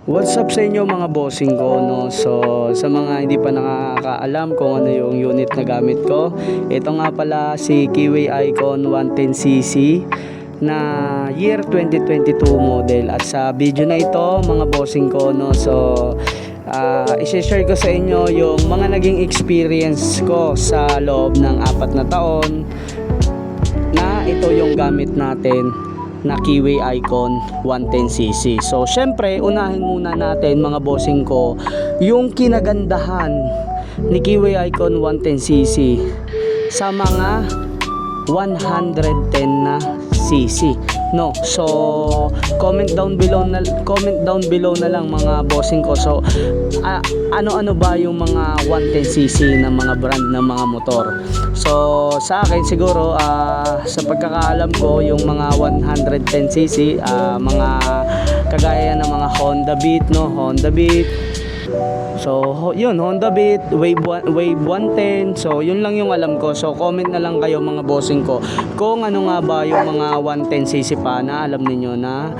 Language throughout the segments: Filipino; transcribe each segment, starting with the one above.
What's up sa inyo mga bossing ko, no? So sa mga hindi pa nakakaalam kung ano yung unit na gamit ko, ito nga pala si Kiwi Icon 110cc na year 2022 model. At sa video na ito mga bossing ko, no, so i-share ko sa inyo yung mga naging experience ko sa loob ng 4 na taon na ito yung gamit natin na Kiwi Icon 110cc. So syempre unahin muna natin mga bossing ko yung kinagandahan ni Kiwi Icon 110cc sa mga 110 na cc, no? So comment down below na lang mga bossing ko. So ano-ano ba yung mga 110cc na mga brand ng mga motor? So sa akin siguro sa pagkakaalam ko yung mga 110cc mga kagaya ng mga Honda Beat, no? Honda Beat. So yun, Honda Beat, Wave 110. So yun lang yung alam ko. So comment na lang kayo mga bossing ko kung ano nga ba yung mga 110cc pa na alam niyo na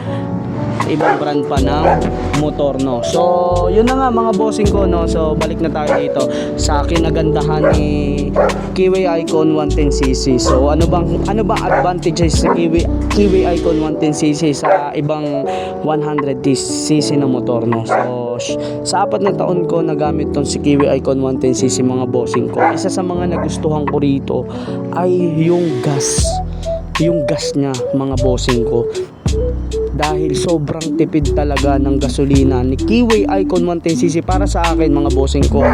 ibang brand pa ng motor, no? So yun na nga mga bossing ko, no? So balik na tayo dito sa kinagandahan ni Kiwi Icon 110cc. So ano bang advantages sa Kiwi Icon 110cc sa ibang 100cc na motor, no? So sa 4 na taon ko nagamit tong si Kiwi Icon 110cc mga bossing ko, isa sa mga nagustuhan ko rito ay yung gas niya mga bossing ko, dahil sobrang tipid talaga ng gasolina ni Kiwi Icon 110cc para sa akin mga bossing ko,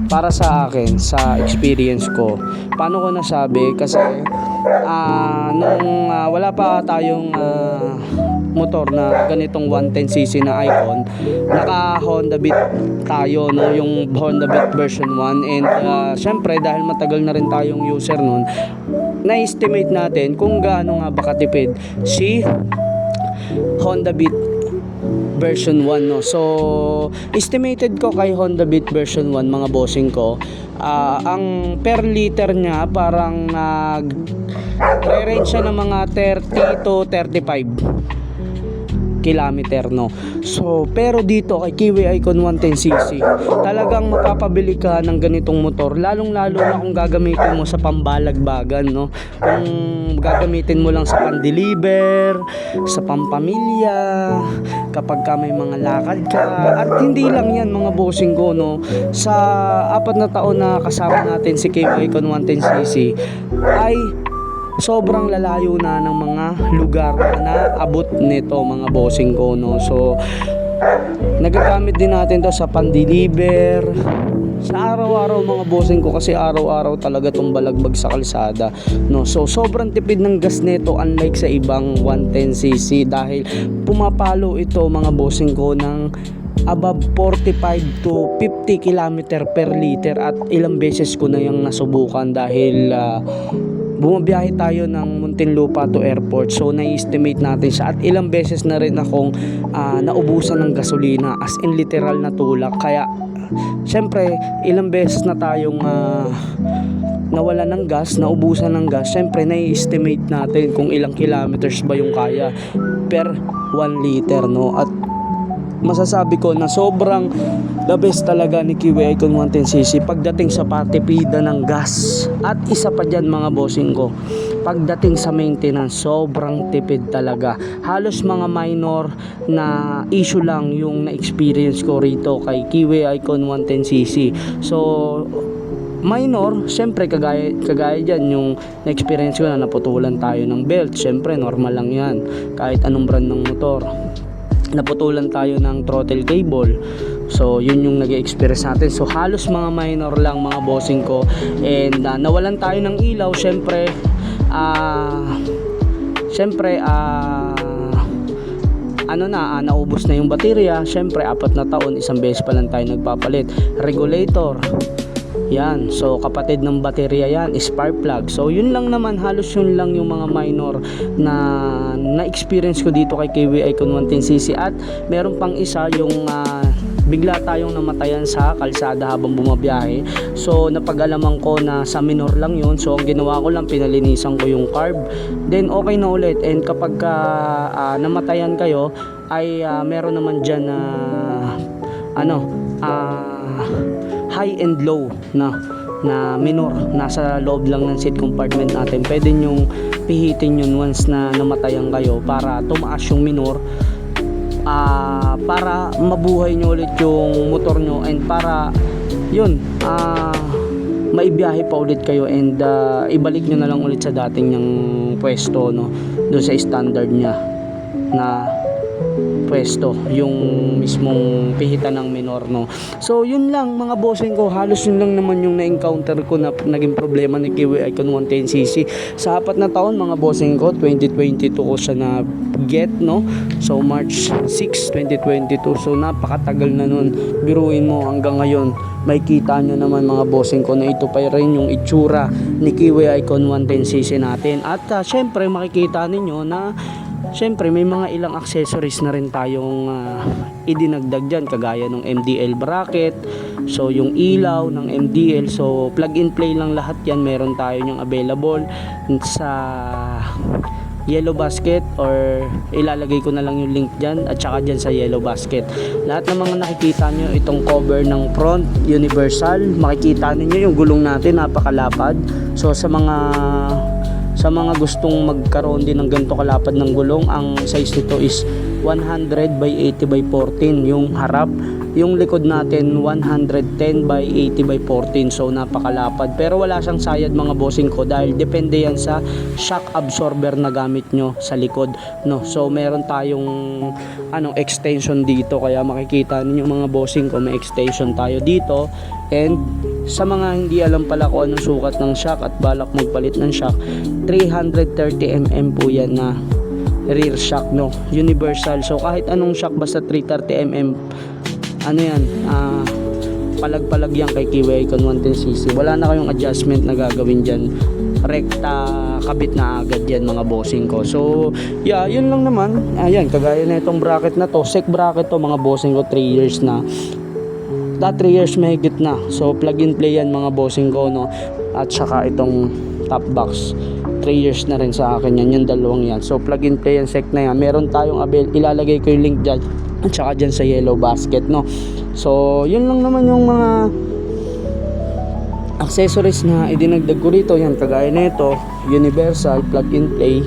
para sa akin, sa experience ko. Paano ko nasabi? Kasi nung wala pa tayong motor na ganitong 110cc na Icon, naka Honda Beat tayo, no? Yung Honda Beat version 1. And syempre dahil matagal na rin tayong user nun, na-estimate natin kung gaano nga ba katipid si Honda Beat version 1, no? So estimated ko kay Honda Beat version 1 mga bossing ko, ang per liter niya parang nag-range siya ng mga 30 to 35 kilometer, no? So pero dito kay Kiwi Icon 110cc talagang mapapabili ka ng ganitong motor, lalong lalo na kung gagamitin mo sa pambalagbagan, no? Kung gagamitin mo lang sa pan-deliver, sa pampamilya, kapag ka may mga lakad ka. At hindi lang yan mga bossing ko, no? Sa 4 na taon na kasama natin si Kiwi Icon 110cc ay sobrang lalayo na ng mga lugar na abot nito mga bossing ko, no? So nagagamit din natin to sa pan-deliver, sa araw-araw mga bossing ko, kasi araw-araw talaga tong balagbag sa kalsada, no? So sobrang tipid ng gas nito unlike sa ibang 110cc, dahil pumapalo ito mga bossing ko ng above 45 to 50 kilometer per liter. At ilang beses ko na yung nasubukan dahil bumabiyahe tayo ng Muntinlupa to airport. So na-estimate natin siya, at ilang beses na rin akong naubusan ng gasolina, as in literal na tulak. Kaya syempre ilang beses na tayong nawala ng gas, naubusan ng gas. Syempre na-estimate natin kung ilang kilometers ba yung kaya per 1 liter, no? At masasabi ko na sobrang the best talaga ni Kiwi Icon 110cc pagdating sa patipida ng gas. At isa pa dyan mga bossing ko, pagdating sa maintenance, sobrang tipid talaga. Halos mga minor na issue lang yung na-experience ko rito kay Kiwi Icon 110cc. So minor, syempre kagaya dyan yung na-experience ko na naputulan tayo ng belt. Syempre normal lang yan kahit anong brand ng motor. Naputulan tayo ng throttle cable, so yun yung nag-experience natin. So halos mga minor lang mga bossing ko. And nawalan tayo ng ilaw, syempre naubos na yung baterya. Syempre 4 na taon, isang beses pa lang tayo nagpapalit. Regulator yan, so kapatid ng baterya yan, spark plug. So yun lang naman, halos yun lang yung mga minor na experience ko dito kay Kiwi Icon 110cc. At meron pang isa, yung bigla tayong namatayan sa kalsada habang bumabiyahe. So napag-alaman ko na sa minor lang yun. So ang ginawa ko lang, pinalinisan ko yung carb, then okay na ulit. And kapag namatayan kayo ay meron naman dyan na high and low na minor, nasa loob lang ng seat compartment natin. Pwede nyong pihitin yun once na namatayan kayo para tumaas yung minor, para mabuhay nyo ulit yung motor nyo, and para yun maibiyahe pa ulit kayo, and ibalik nyo na lang ulit sa dating yung pwesto, no, doon sa standard nya na pwesto, yung mismong pihitan ng minor, no. So yun lang mga bossing ko, halos yun lang naman yung na-encounter ko na naging problema ni Kiwi Icon 110cc sa 4 na taon mga bossing ko. 2022 ko siya na get, no. So March 6, 2022, so napakatagal na nun. Biruin mo hanggang ngayon, may kita nyo naman mga bossing ko na ito pa rin yung itsura ni Kiwi Icon 110cc natin. At syempre makikita ninyo na syempre may mga ilang accessories na rin tayong idinagdag dyan, kagaya ng MDL bracket, so yung ilaw ng MDL, so plug and play lang lahat yan. Meron tayo yung available sa Yellow Basket, or ilalagay ko na lang yung link dyan at saka dyan sa Yellow Basket. Lahat ng mga nakikita nyo, itong cover ng front universal, makikita ninyo yung gulong natin, napakalapad. So sa mga gustong magkaroon din ng ganito kalapad ng gulong, ang size nito is 100 by 80 by 14 yung harap. Yung likod natin 110 by 80 by 14, so napakalapad. Pero wala siyang sayad mga bossing ko, dahil depende yan sa shock absorber na gamit nyo sa likod, no. So meron tayong extension dito, kaya makikita ninyo mga bossing ko, may extension tayo dito. And sa mga hindi alam pala kung anong sukat ng shock at balak magpalit ng shock, 330mm po yan na rear shock, no, universal. So kahit anong shock basta 330mm, palag-palag yan kay Kiwi Icon 110cc. Wala na kayong adjustment na gagawin dyan, rekta kabit na agad yan mga bossing ko. So yeah, yun lang naman. Ayan, kagaya na itong bracket na to, sec bracket to mga bossing ko, 3 years na. 3 years mahigit na. So plug and play yan mga bossing ko, no. At saka itong top box, 3 years na rin sa akin yan, yung dalawang yan. So plug and play yan, sec na yan. Meron tayong ilalagay ko yung link dyan at saka dyan sa Yellow Basket, no. So yun lang naman yung mga accessories na idinagdag ko rito. Yan, kagaya na ito, universal plug and play.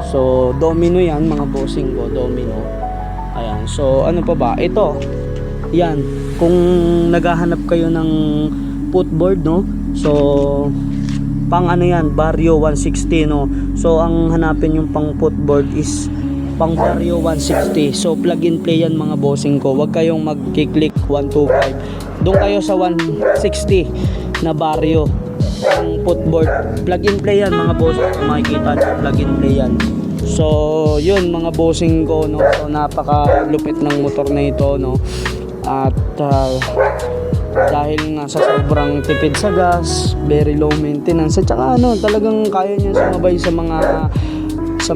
So domino yan mga bossing ko, domino. Ayan, so ano pa ba ito, yan, kung naghahanap kayo ng footboard, no, so pang yan, Vario 160, no. So ang hanapin yung pang footboard is pang Vario 160. So plug and play yan mga bossing ko, wag kayong mag-click 125, doon kayo sa 160 na Vario. Ang footboard, plug and play yan mga boss, makikita nyo, plug and play yan. So yun mga bossing ko, no. So napakalupit ng motor na ito, no. At dahil nga sa sobrang tipid sa gas, very low maintenance, at saka talagang kaya niya sumabay sa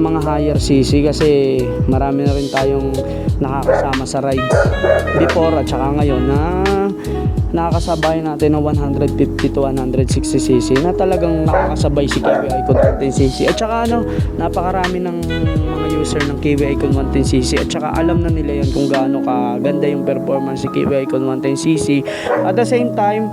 mga higher cc, kasi marami na rin tayong nakakasama sa rides before at saka ngayon na nakakasabay natin ng 150 to 160cc na talagang nakakasabay si Kiwi Icon 110cc. At saka napakarami ng mga user ng Kiwi Icon 110cc, at saka alam na nila yan kung gaano kaganda yung performance si Kiwi Icon 110cc. At the same time,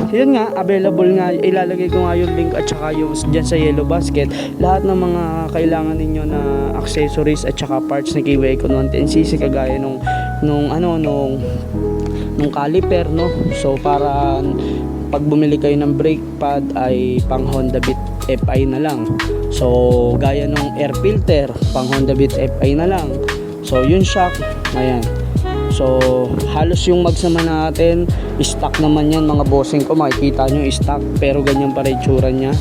yun nga, available nga, ilalagay ko nga yung link at saka yung dyan sa Yellow Basket, lahat ng mga kailangan ninyo na accessories at saka parts ni Kiwi Icon 110cc, kagaya nung caliper, no. So para pag bumili kayo ng brake pad ay pang Honda Beat FI na lang. So gaya nung air filter, pang Honda Beat FI na lang. So yung shock, ayan. So halos yung magsama natin, stock naman yan mga bossing ko, makikita nyo stock, pero ganyan pa rin itsura nya.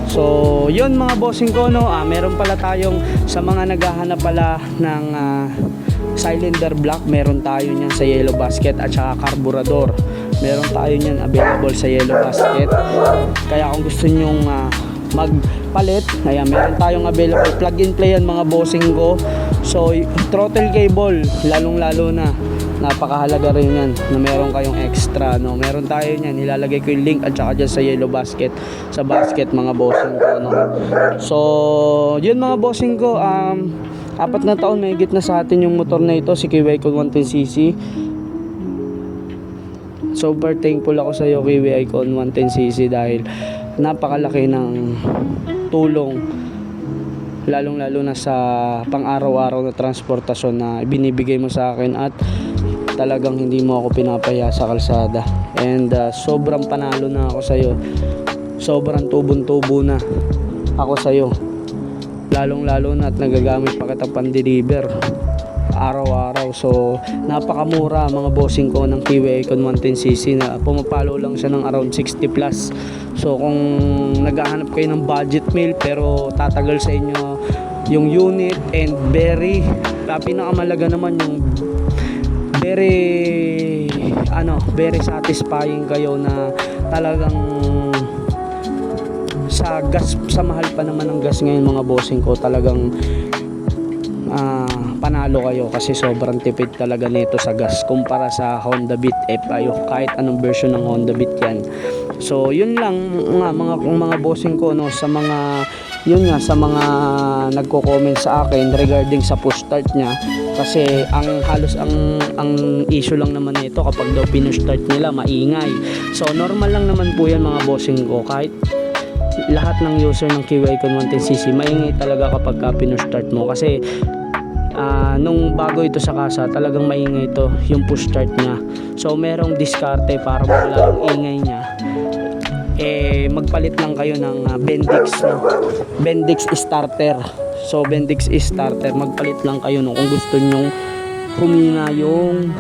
So yun mga bossing ko, no. Meron pala tayong, sa mga naghahanap pala ng cylinder block, meron tayo niyan sa Yellow Basket, at saka carburetor, meron tayo niyan available sa Yellow Basket. Kaya kung gusto nyong magpalit, ayan, meron tayong available, plug and play yan mga bossing ko. So throttle cable, lalong lalo na napakahalaga rin yan na meron kayong extra, no? Meron tayo niyan, nilalagay ko yung link at saka dyan sa yellow basket, sa basket mga bossing ko, no? So yun mga bossing ko, 4 na taon may higit na sa atin yung motor na ito, si Kiwi Icon 110cc. Super thankful ako sa iyo, Kiwi Icon 110cc, dahil napakalaki ng tulong, lalong lalo na sa pang-araw-araw na transportasyon na binibigay mo sa akin, at talagang hindi mo ako pinapaya sa kalsada. And sobrang panalo na ako sa iyo, sobrang tubon-tubo na ako sa iyo, lalong lalo na at nagagamit pa kita pang-deliver araw-araw. So napakamura mga bossing ko ng Kiwi Icon 110cc, na pumapalo lang siya ng around 60 plus. So kung naghahanap kayo ng budget meal pero tatagal sa inyo yung unit, and very pinakamalaga naman yung very satisfying kayo na talagang sa gas, sa mahal pa naman ng gas ngayon mga bossing ko, talagang panalo kayo kasi sobrang tipid talaga nito sa gas kumpara sa Honda Beat FI, kahit anong version ng Honda Beat yan. So yun lang nga mga bossing ko, no, sa mga sa mga nagko-comment sa akin regarding sa push start niya, kasi ang issue lang naman nito kapag daw pinush start nila maingay. So normal lang naman po yan mga bossing ko, kahit lahat ng user ng Kiwi Icon 110cc maingay talaga kapag pinush start mo, kasi nung bago ito sa kasa talagang maingay ito yung push start niya. So merong diskarte para mawala ang ingay niya, magpalit lang kayo ng Bendix, no? Bendix starter. So Bendix starter, magpalit lang kayo, no, kung gusto nyong humina yung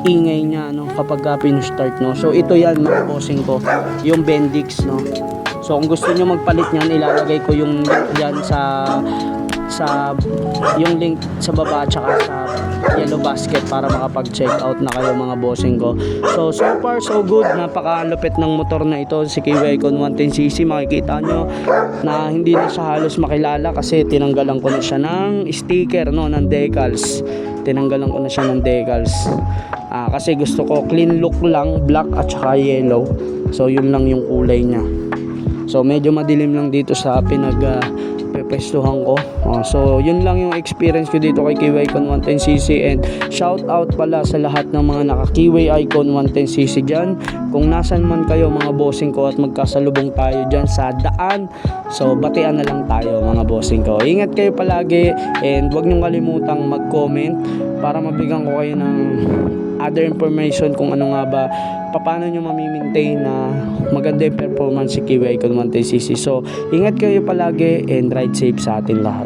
ingay niya, no, kapag pinu-start, no. So ito yan mga bossing ko, yung Bendix, no. So kung gusto nyo magpalit niyan, ilalagay ko yung link dyan yung link sa baba at saka sa yellow basket para makapag-check out na kayo mga bossing ko. So far so good, napakalupit ng motor na ito, si Kiwi Icon 110cc. Makikita nyo na hindi na siya halos makilala kasi tinanggalan ko na siya ng sticker, no, ng decals. Tinanggalan ko na siya ng decals kasi gusto ko clean look lang, black at saka yellow. So yun lang yung kulay niya. So medyo madilim lang dito sa pwestuhan ko. So yun lang yung experience ko dito kay Kiwi Icon 110cc, and shout out pala sa lahat ng mga naka Kiwi Icon 110cc dyan. Kung nasan man kayo mga bossing ko at magkasalubong tayo dyan sa daan, so batian na lang tayo mga bossing ko. Ingat kayo palagi, and huwag niyong kalimutang mag-comment para mabigyan ko kayo ng other information kung ano nga ba, paano nyo mamimaintain na maganda yung performance si Kiwi Icon 110cc. So ingat kayo palagi and ride safe sa atin lahat.